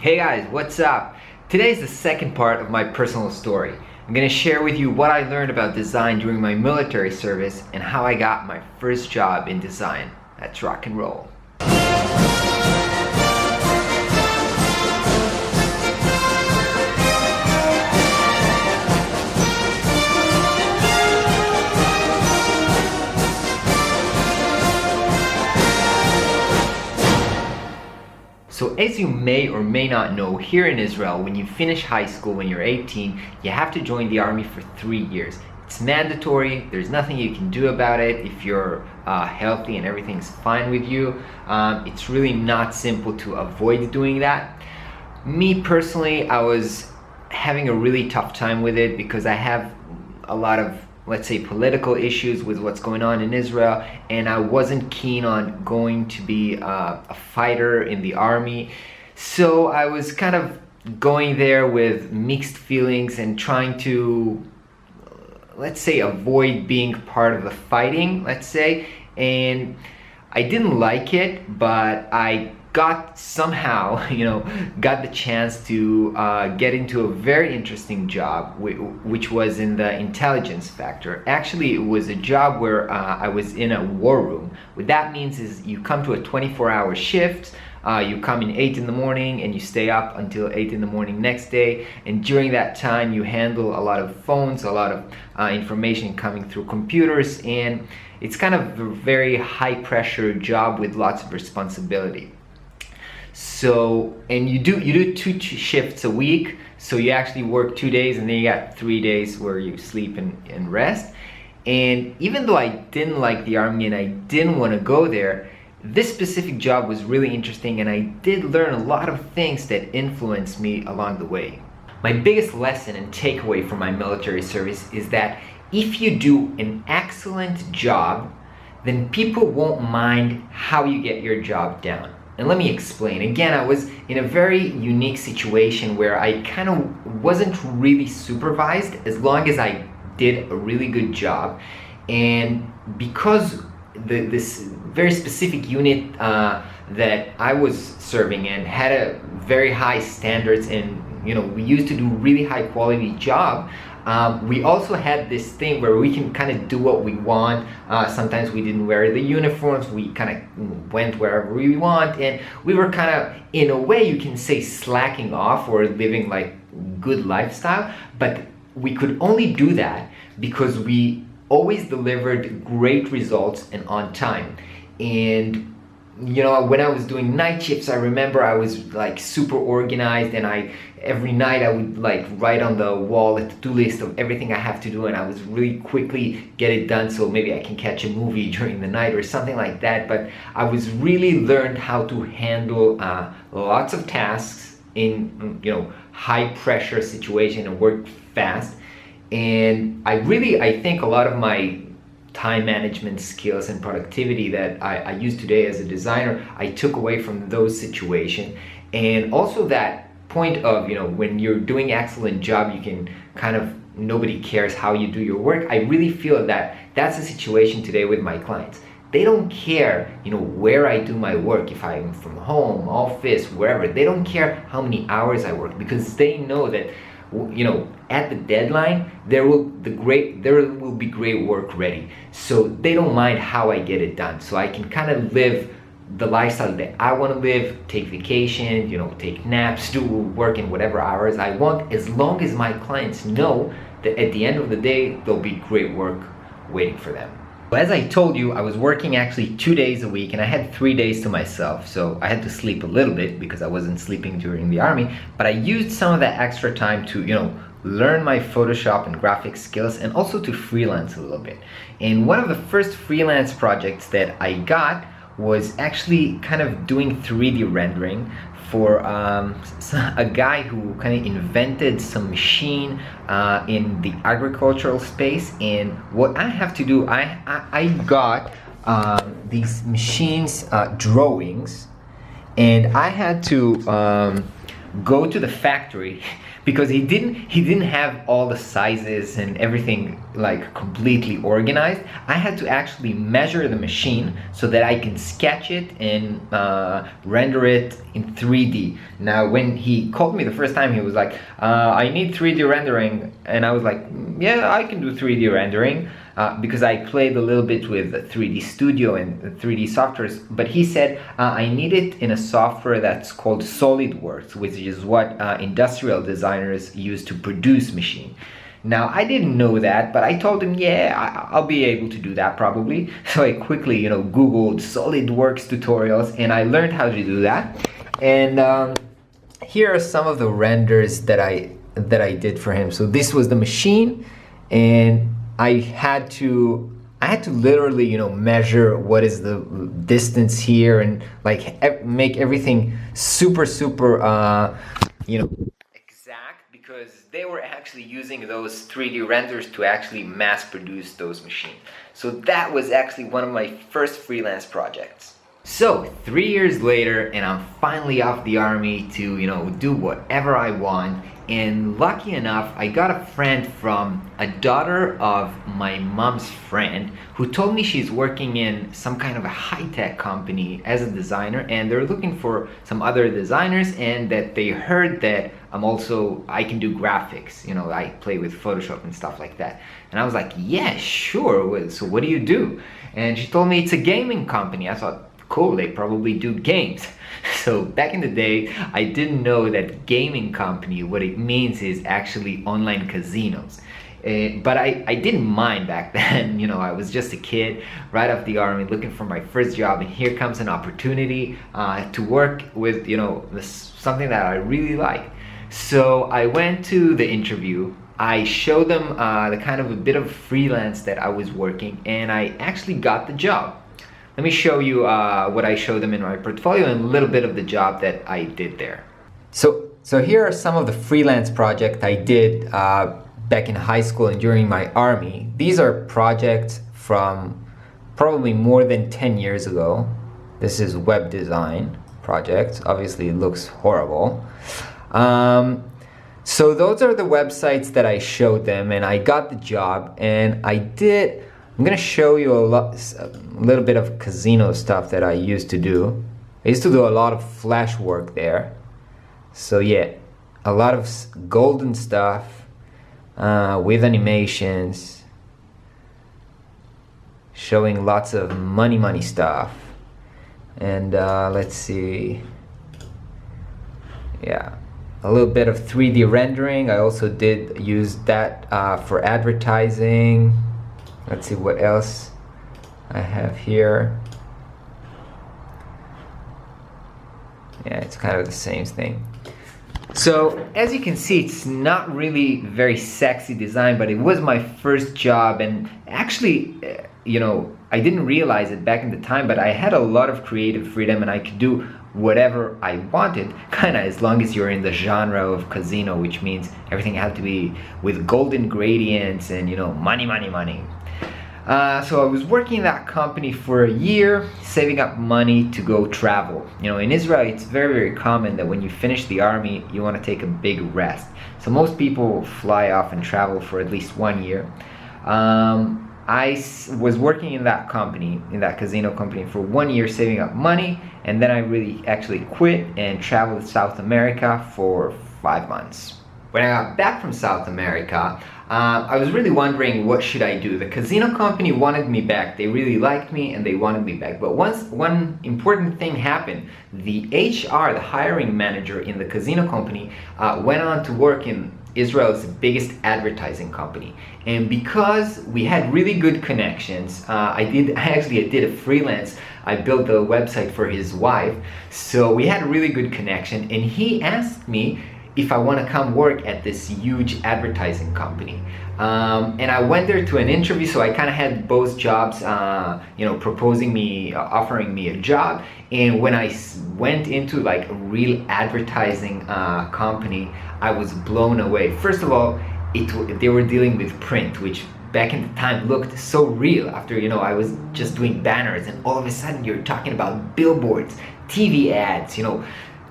Hey guys, what's up? Today's the second part of my personal story. I'm gonna share with you what I learned about design during my military service and how I got my first job in design. Let's rock and roll. So as you may or may not know, here in Israel, when you finish high school when you're 18, you have to join the army for 3 years. It's mandatory. There's nothing you can do about it if you're healthy and everything's fine with you. It's really not simple to avoid doing that. Me personally, I was having a really tough time with it because I have a lot of, let's say, political issues with what's going on in Israel, and I wasn't keen on going to be a fighter in the army. So I was kind of going there with mixed feelings and trying to, let's say, avoid being part of the fighting, let's say. And I didn't like it, but I got somehow, got the chance to get into a very interesting job, which was in the intelligence factor. Actually, it was a job where I was in a war room. What that means is you come to a 24-hour shift. You come in 8 in the morning and you stay up until 8 in the morning next day. And during that time, you handle a lot of phones, a lot of information coming through computers. And it's kind of a very high pressure job with lots of responsibility. So, and you do 2 shifts a week, so you actually work 2 days and then you got 3 days where you sleep and rest. And even though I didn't like the army and I didn't want to go there, this specific job was really interesting and I did learn a lot of things that influenced me along the way. My biggest lesson and takeaway from my military service is that if you do an excellent job, then people won't mind how you get your job done. And let me explain. Again, I was in a very unique situation where I kind of wasn't really supervised as long as I did a really good job. And because this very specific unit that I was serving in had a very high standards and we used to do really high quality job, we also had this thing where we can kind of do what we want. Sometimes we didn't wear the uniforms, we kind of went wherever we want, and we were kind of, in a way you can say, slacking off or living like good lifestyle, but we could only do that because we always delivered great results and on time. And when I was doing night shifts, I remember I was like super organized, and every night I would like write on the wall a to-do list of everything I have to do, and I was really quickly get it done so maybe I can catch a movie during the night or something like that. But I was really learned how to handle lots of tasks in high pressure situation and work fast. And I think a lot of my time management skills and productivity that I use today as a designer, I took away from those situations. And also that point of, when you're doing excellent job, you can kind of, nobody cares how you do your work. I really feel that that's the situation today with my clients. They don't care, where I do my work, if I'm from home, office, wherever. They don't care how many hours I work, because they know that at the deadline there will be great work ready. So they don't mind how I get it done. So I can kind of live the lifestyle that I want to live, take vacation, take naps, do work in whatever hours I want, as long as my clients know that at the end of the day there'll be great work waiting for them. As I told you, I was working actually 2 days a week and I had 3 days to myself, so I had to sleep a little bit because I wasn't sleeping during the army, but I used some of that extra time to learn my Photoshop and graphic skills and also to freelance a little bit. And one of the first freelance projects that I got was actually kind of doing 3D rendering for a guy who kind of invented some machine in the agricultural space. And what I have to do, I got these machines drawings, and I had to go to the factory because he didn't have all the sizes and everything like completely organized. I had to actually measure the machine so that I can sketch it and render it in 3D. Now when he called me the first time, he was like, I need 3D rendering, and I was like, yeah, I can do 3D rendering. Because I played a little bit with 3D Studio and 3D softwares, but he said I need it in a software that's called SolidWorks, which is what industrial designers use to produce machine. Now I didn't know that, but I told him, yeah, I'll be able to do that probably. So I quickly, Googled SolidWorks tutorials, and I learned how to do that. And here are some of the renders that I did for him. So this was the machine, and I had to literally, measure what is the distance here, and like make everything super, exact, because they were actually using those 3D renders to actually mass produce those machines. So that was actually one of my first freelance projects. So 3 years later, and I'm finally off the army to, do whatever I want. And lucky enough, I got a friend from a daughter of my mom's friend who told me she's working in some kind of a high-tech company as a designer, and they're looking for some other designers, and that they heard that I can do graphics. I play with Photoshop and stuff like that. And I was like, yeah, sure. So what do you do? And she told me it's a gaming company. I thought, cool, they probably do games. So back in the day, I didn't know that gaming company, what it means is actually online casinos. But I didn't mind back then. I was just a kid right off the army looking for my first job, and here comes an opportunity to work with something that I really like. So I went to the interview. I showed them the kind of a bit of freelance that I was working, and I actually got the job. Let me show you what I showed them in my portfolio and a little bit of the job that I did there. So here are some of the freelance projects I did back in high school and during my army. These are projects from probably more than 10 years ago. This is web design project. Obviously it looks horrible. So those are the websites that I showed them, and I got the job, and I'm gonna show you a little bit of casino stuff that I used to do. I used to do a lot of flash work there. So yeah, a lot of golden stuff with animations, showing lots of money stuff. And let's see, yeah, a little bit of 3D rendering. I also did use that for advertising. Let's see what else I have here. Yeah, it's kind of the same thing. So as you can see, it's not really very sexy design, but it was my first job, and actually, I didn't realize it back in the time, but I had a lot of creative freedom, and I could do whatever I wanted, kind of as long as you're in the genre of casino, which means everything had to be with golden gradients and money. So I was working in that company for a year, saving up money to go travel. In Israel, it's very common that when you finish the army, you want to take a big rest. So most people fly off and travel for at least 1 year. I was working in that company, in that casino company, for 1 year, saving up money, and then I really actually quit and traveled to South America for 5 months. When I got back from South America, I was really wondering, what should I do? The casino company wanted me back. They really liked me and they wanted me back. But one important thing happened. The HR, the hiring manager in the casino company, went on to work in Israel's biggest advertising company. And because we had really good connections, I actually did a freelance. I built the website for his wife. So we had a really good connection, and he asked me if I want to come work at this huge advertising company. And I went there to an interview, so I kind of had both jobs, offering me a job. And when I went into like a real advertising company, I was blown away. First of all, they were dealing with print, which back in the time looked so real. After I was just doing banners, and all of a sudden you're talking about billboards, TV ads,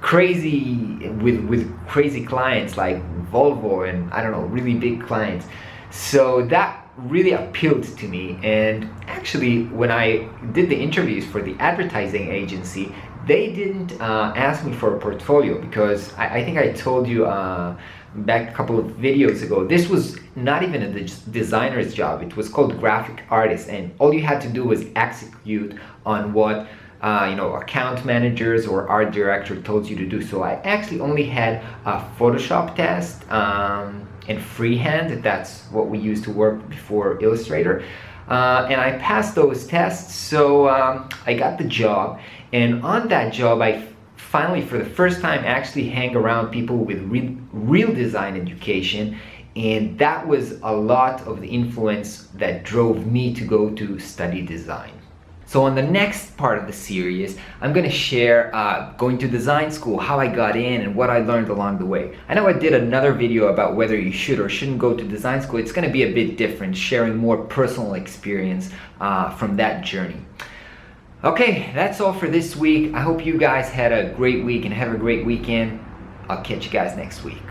crazy with crazy clients like Volvo and I don't know, really big clients. So that really appealed to me. And actually, when I did the interviews for the advertising agency, they didn't ask me for a portfolio because I think I told you back a couple of videos ago, this was not even a designer's job. It was called graphic artist, and all you had to do was execute on what account managers or art director told you to do. So I actually only had a Photoshop test and freehand. That's what we used to work before Illustrator. And I passed those tests, so I got the job. And on that job, I finally, for the first time, actually hang around people with real design education. And that was a lot of the influence that drove me to go to study design. So on the next part of the series, I'm going to share going to design school, how I got in and what I learned along the way. I know I did another video about whether you should or shouldn't go to design school. It's going to be a bit different, sharing more personal experience from that journey. Okay, that's all for this week. I hope you guys had a great week and have a great weekend. I'll catch you guys next week.